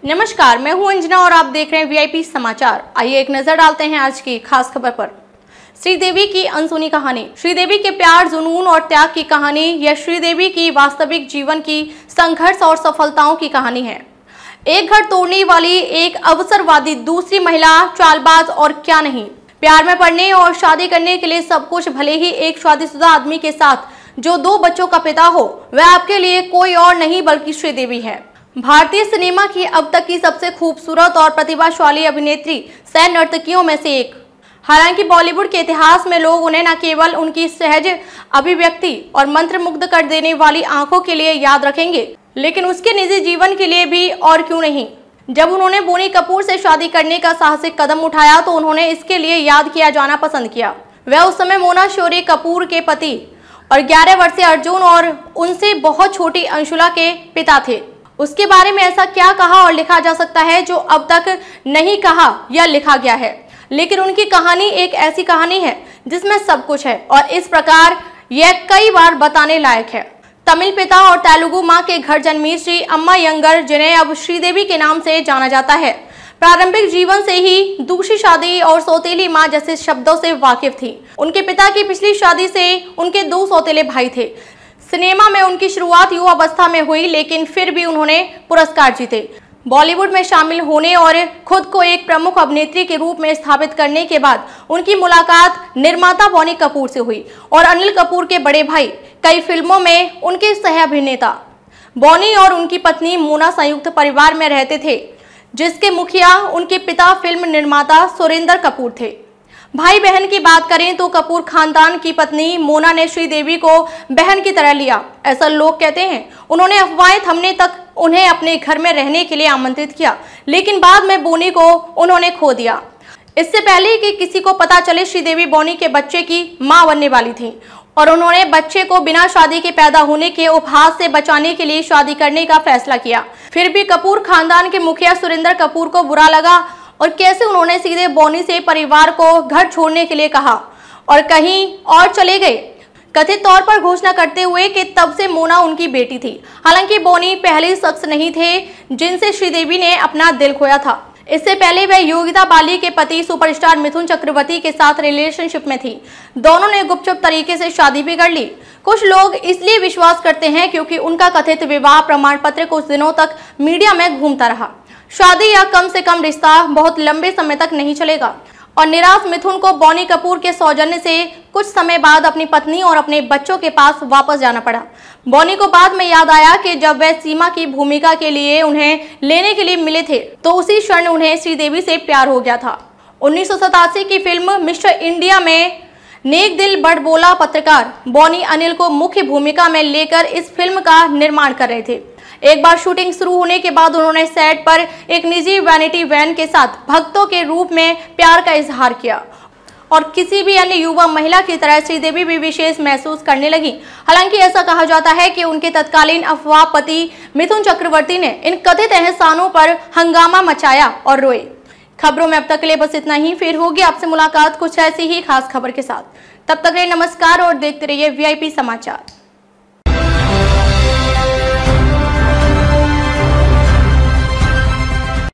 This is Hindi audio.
नमस्कार, मैं हूं अंजना और आप देख रहे हैं वीआईपी समाचार। आइए एक नजर डालते हैं आज की खास खबर पर। श्रीदेवी की अनसुनी कहानी। श्रीदेवी के प्यार, जुनून और त्याग की कहानी यह श्रीदेवी की वास्तविक जीवन की संघर्ष और सफलताओं की कहानी है। एक घर तोड़ने वाली, एक अवसरवादी, दूसरी महिला, चालबाज और क्या नहीं। प्यार में पड़ने और शादी करने के लिए सब कुछ, भले ही एक शादीशुदा आदमी के साथ जो 2 बच्चों का पिता हो, वह आपके लिए कोई और नहीं बल्कि श्रीदेवी है। भारतीय सिनेमा की अब तक की सबसे खूबसूरत और प्रतिभाशाली अभिनेत्री, सह नर्तकियों में से एक। हालांकि बॉलीवुड के इतिहास में लोग उन्हें न केवल उनकी सहज अभिव्यक्ति और मंत्रमुग्ध कर देने वाली आंखों के लिए याद रखेंगे, लेकिन उसके निजी जीवन के लिए भी, और क्यों नहीं। जब उन्होंने बोनी कपूर से शादी करने का साहसिक कदम उठाया तो उन्होंने इसके लिए याद किया जाना पसंद किया। वह उस समय मोना शौरी कपूर के पति और 11 वर्षीय अर्जुन और उनसे बहुत छोटी अंशुला के पिता थे। उसके बारे में ऐसा क्या कहा और लिखा जा सकता है जो अब तक नहीं कहा या लिखा गया है। लेकिन उनकी कहानी एक ऐसी कहानी है जिसमें सब कुछ है और इस प्रकार यह कई बार बताने लायक है। तमिल पिता और तेलुगु मां के घर जन्मी श्री अम्मा यंगर, जिन्हें अब श्रीदेवी के नाम से जाना जाता है, प्रारंभिक जीवन से ही दूसरी शादी और सौतेली मां जैसे शब्दों से वाकिफ थी। उनके पिता की पिछली शादी से उनके 2 सौतेले भाई थे। सिनेमा में उनकी शुरुआत युवावस्था में हुई, लेकिन फिर भी उन्होंने पुरस्कार जीते। बॉलीवुड में शामिल होने और खुद को एक प्रमुख अभिनेत्री के रूप में स्थापित करने के बाद उनकी मुलाकात निर्माता बोनी कपूर से हुई और अनिल कपूर के बड़े भाई कई फिल्मों में उनके सह अभिनेता। बोनी और उनकी पत्नी मोना संयुक्त परिवार में रहते थे, जिसके मुखिया उनके पिता फिल्म निर्माता सुरेंद्र कपूर थे। भाई बहन की बात करें तो कपूर खानदान की पत्नी मोना ने श्रीदेवी को बहन की तरह लिया, ऐसा लोग कहते हैं। उन्होंने अफवाहें थमने तक उन्हें अपने घर में रहने के लिए आमंत्रित किया, लेकिन बाद में बोनी को उन्होंने खो दिया। इससे पहले कि किसी को पता चले, श्रीदेवी बोनी के बच्चे की मां बनने वाली थी और उन्होंने बच्चे को बिना शादी के पैदा होने के उपहास से बचाने के लिए शादी करने का फैसला किया। फिर भी कपूर खानदान के मुखिया सुरेंद्र कपूर को बुरा लगा और कैसे उन्होंने सीधे बोनी से परिवार को घर छोड़ने के लिए कहा और कहीं और चले गए, कथित तौर पर घोषणा करते हुए कि तब से मोना उनकी बेटी थी। हालांकि बोनी पहले शख्स नहीं थे जिनसे श्रीदेवी ने अपना दिल खोया था। इससे पहले वह योगिता बाली के पति सुपरस्टार मिथुन चक्रवर्ती के साथ रिलेशनशिप में थी। दोनों ने गुपचुप तरीके से शादी भी कर ली। कुछ लोग इसलिए विश्वास करते हैं क्योंकि उनका कथित विवाह प्रमाण पत्र कुछ दिनों तक मीडिया में घूमता रहा। शादी या कम से कम रिश्ता बहुत लंबे समय तक नहीं चलेगा और निराश मिथुन को बोनी कपूर के सौजन्य से कुछ समय बाद अपनी पत्नी और अपने बच्चों के पास वापस जाना पड़ा। बोनी को बाद में याद आया कि जब वह सीमा की भूमिका के लिए उन्हें लेने के लिए मिले थे तो उसी क्षण उन्हें श्रीदेवी से प्यार हो गया था। 1987 की फिल्म मिस्टर इंडिया में नेक दिल बड़ बोला पत्रकार बोनी अनिल को मुख्य भूमिका में लेकर इस फिल्म का निर्माण कर रहे थे। एक बार शूटिंग शुरू होने के बाद उन्होंने सेट पर एक निजी वैनिटी वैन के साथ भक्तों के रूप में प्यार का इजहार किया और किसी भी अन्य युवा महिला की तरह श्रीदेवी भी विशेष महसूस करने लगी। हालांकि ऐसा कहा जाता है कि उनके तत्कालीन अफवाह पति मिथुन चक्रवर्ती ने इन कथित एहसानों पर हंगामा मचाया और रोए। खबरों में अब तक के लिए बस इतना ही। फिर होगी आपसे मुलाकात कुछ ऐसी ही खास खबर के साथ। तब तक के लिए नमस्कार और देखते रहिए वीआईपी समाचार।